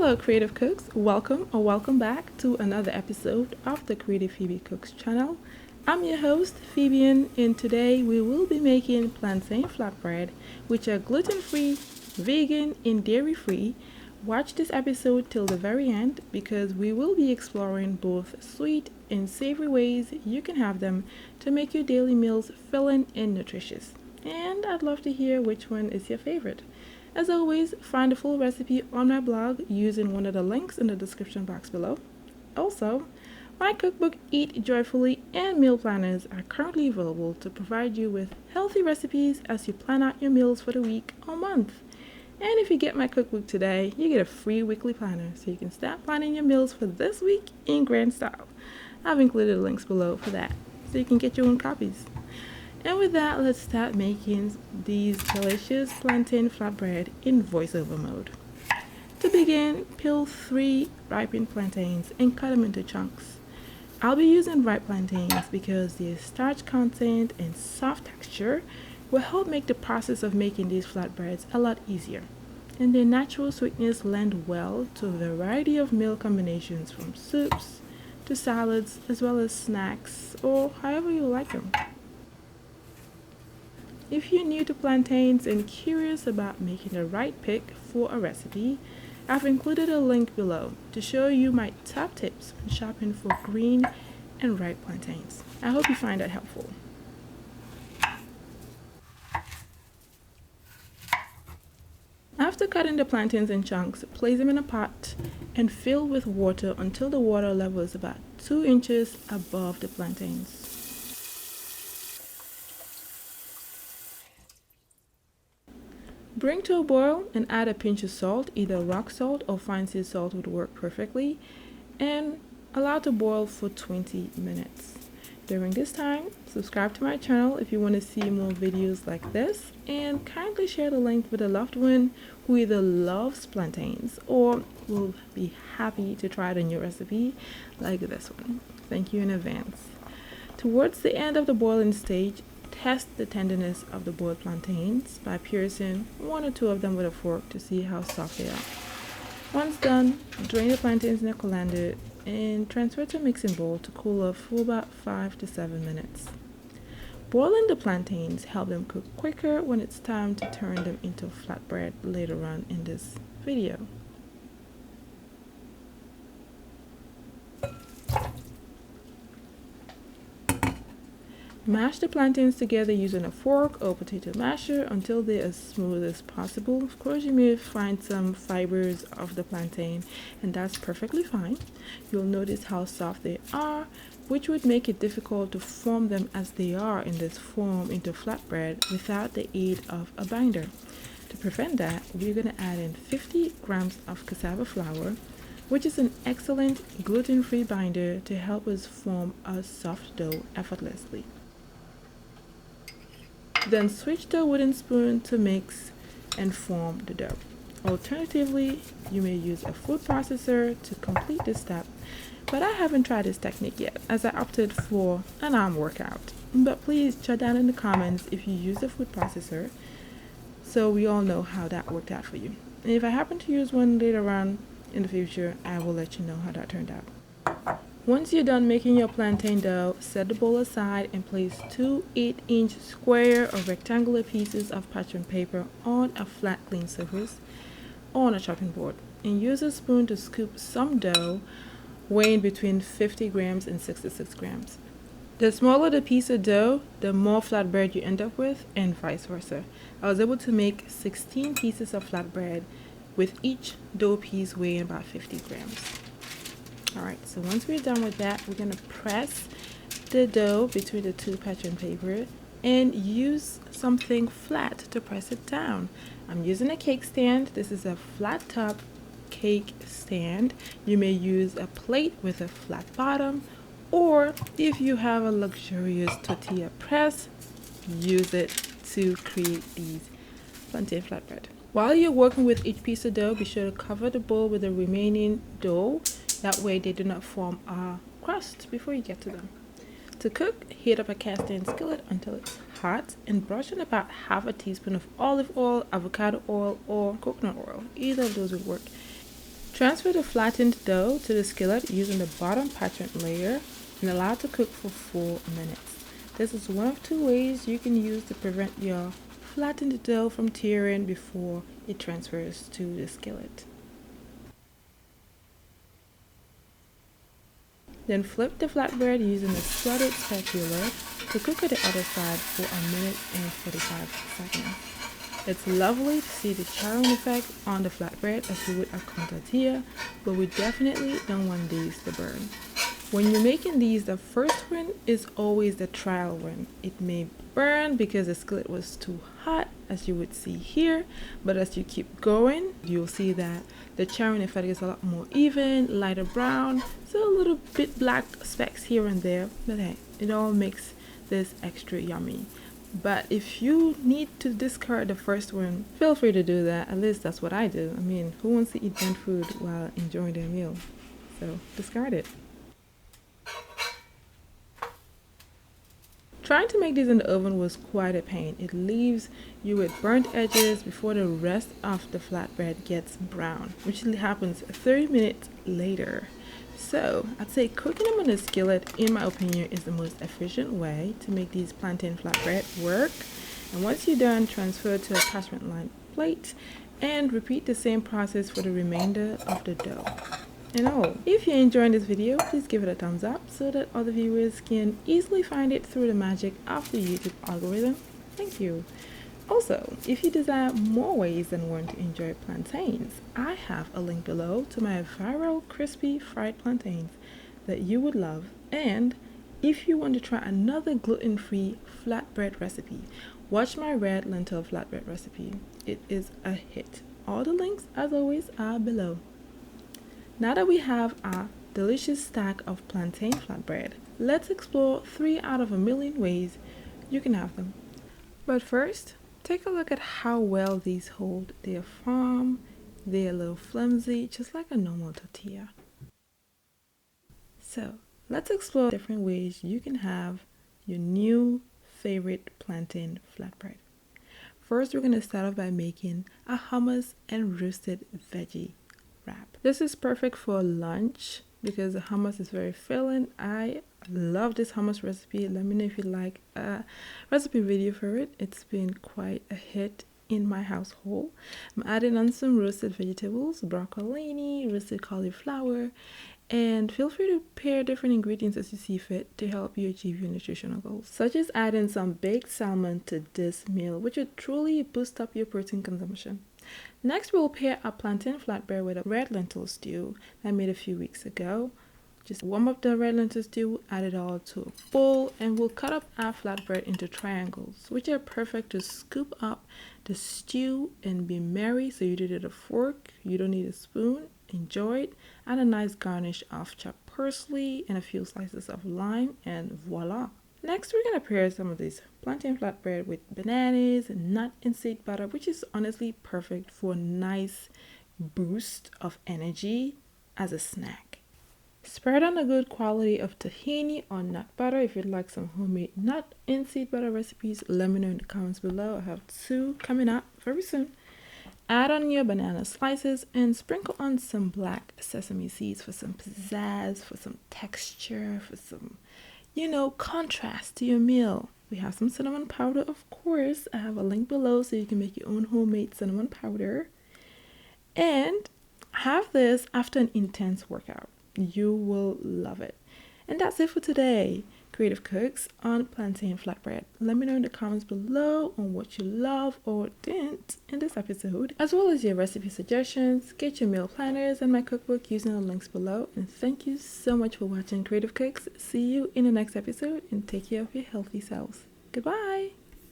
Hello creative cooks, welcome or welcome back to another episode of the Creative Phoebe Cooks channel. I'm your host Phoebe, and today we will be making plantain flatbread, which are gluten-free, vegan and dairy-free. Watch this episode till the very end because we will be exploring both sweet and savory ways you can have them to make your daily meals filling and nutritious. And I'd love to hear which one is your favorite. As always, find the full recipe on my blog using one of the links in the description box below. Also, my cookbook Eat Joyfully and meal planners are currently available to provide you with healthy recipes as you plan out your meals for the week or month. And if you get my cookbook today, you get a free weekly planner so you can start planning your meals for this week in grand style. I've included links below for that so you can get your own copies. And with that, let's start making these delicious plantain flatbread in voiceover mode. To begin, peel 3 ripened plantains and cut them into chunks. I'll be using ripe plantains because their starch content and soft texture will help make the process of making these flatbreads a lot easier. And their natural sweetness lend well to a variety of meal combinations from soups to salads as well as snacks or however you like them. If you're new to plantains and curious about making the right pick for a recipe, I've included a link below to show you my top tips when shopping for green and ripe plantains. I hope you find that helpful. After cutting the plantains in chunks, place them in a pot and fill with water until the water level is about 2 inches above the plantains. Bring to a boil and add a pinch of salt, either rock salt or fine sea salt would work perfectly, and allow to boil for 20 minutes. During this time, subscribe to my channel if you want to see more videos like this, and kindly share the link with a loved one who either loves plantains or will be happy to try the new recipe like this one. Thank you in advance. Towards the end of the boiling stage, test the tenderness of the boiled plantains by piercing 1 or 2 of them with a fork to see how soft they are. Once done, drain the plantains in a colander and transfer to a mixing bowl to cool off for about 5 to 7 minutes. Boiling the plantains help them cook quicker when it's time to turn them into flatbread later on in this video. Mash the plantains together using a fork or potato masher until they're as smooth as possible. Of course, you may find some fibers of the plantain, and that's perfectly fine. You'll notice how soft they are, which would make it difficult to form them as they are in this form into flatbread without the aid of a binder. To prevent that, we're going to add in 50 grams of cassava flour, which is an excellent gluten-free binder to help us form a soft dough effortlessly. Then switch to a wooden spoon to mix and form the dough. Alternatively, you may use a food processor to complete this step, but I haven't tried this technique yet as I opted for an arm workout. But please jot down in the comments if you use a food processor so we all know how that worked out for you. And if I happen to use one later on in the future, I will let you know how that turned out. Once you're done making your plantain dough, set the bowl aside and place 2 8-inch square or rectangular pieces of parchment paper on a flat clean surface or on a chopping board, and use a spoon to scoop some dough weighing between 50 grams and 66 grams. The smaller the piece of dough, the more flatbread you end up with, and vice versa. I was able to make 16 pieces of flatbread with each dough piece weighing about 50 grams. Alright, so once we're done with that, we're going to press the dough between the 2 parchment paper and use something flat to press it down. I'm using a cake stand. This is a flat top cake stand. You may use a plate with a flat bottom, or if you have a luxurious tortilla press, use it to create these plantain flatbread. While you're working with each piece of dough, be sure to cover the bowl with the remaining dough. That way they do not form a crust before you get to them. To cook, heat up a cast iron skillet until it's hot and brush in about half a teaspoon of olive oil, avocado oil, or coconut oil. Either of those would work. Transfer the flattened dough to the skillet using the bottom parchment layer and allow it to cook for 4 minutes. This is one of 2 ways you can use to prevent your flattened dough from tearing before it transfers to the skillet. Then flip the flatbread using a slotted spatula to cook at the other side for 1 minute and 45 seconds. It's lovely to see the charring effect on the flatbread as you would a tortilla, but we definitely don't want these to burn. When you're making these, the first one is always the trial one. It may burn because the skillet was too hot, as you would see here, but as you keep going, you'll see that the charring effect is a lot more even, lighter brown, so a little bit black specks here and there, but hey, it all makes this extra yummy. But if you need to discard the first one, feel free to do that. At least that's what I do. I mean, who wants to eat junk food while enjoying their meal? So discard it. Trying to make these in the oven was quite a pain. It leaves you with burnt edges before the rest of the flatbread gets brown, which happens 30 minutes later. So I'd say cooking them in a skillet, in my opinion, is the most efficient way to make these plantain flatbread work. And once you're done, transfer to a parchment lined plate and repeat the same process for the remainder of the dough. And oh, if you're enjoying this video, please give it a thumbs up so that other viewers can easily find it through the magic of the YouTube algorithm. Thank you. Also, if you desire more ways than one to enjoy plantains, I have a link below to my viral crispy fried plantains that you would love. And if you want to try another gluten-free flatbread recipe, watch my red lentil flatbread recipe. It is a hit. All the links, as always, are below. Now that we have our delicious stack of plantain flatbread, let's explore 3 out of a million ways you can have them. But first, take a look at how well these hold. They're firm, they're a little flimsy, just like a normal tortilla. So let's explore different ways you can have your new favorite plantain flatbread. First, we're going to start off by making a hummus and roasted veggie wrap. This is perfect for lunch because the hummus is very filling. I love this hummus recipe. Let me know if you'd like a recipe video for it. It's been quite a hit in my household. I'm adding on some roasted vegetables, broccolini, roasted cauliflower, and feel free to pair different ingredients as you see fit to help you achieve your nutritional goals, such as adding some baked salmon to this meal, which would truly boost up your protein consumption. Next, we'll pair our plantain flatbread with a red lentil stew that I made a few weeks ago. Just warm up the red lentil stew, add it all to a bowl, and we'll cut up our flatbread into triangles, which are perfect to scoop up the stew and be merry. So you did it with a fork, you don't need a spoon. Enjoy it. Add a nice garnish of chopped parsley and a few slices of lime, and voila. Next, we're going to pair some of this plantain flatbread with bananas and nut and seed butter, which is honestly perfect for a nice boost of energy as a snack. Spread on a good quality of tahini or nut butter. If you'd like some homemade nut and seed butter recipes, let me know in the comments below. I have 2 coming up very soon. Add on your banana slices and sprinkle on some black sesame seeds for some pizzazz, for some texture, for some, contrast to your meal. We have some cinnamon powder, of course. I have a link below so you can make your own homemade cinnamon powder. And have this after an intense workout. You will love it. And that's it for today. Creative Cooks on plantain flatbread. Let me know in the comments below on what you love or didn't in this episode, as well as your recipe suggestions. Get your meal planners and my cookbook using the links below. And thank you so much for watching Creative Cooks. See you in the next episode and take care of your healthy selves. Goodbye.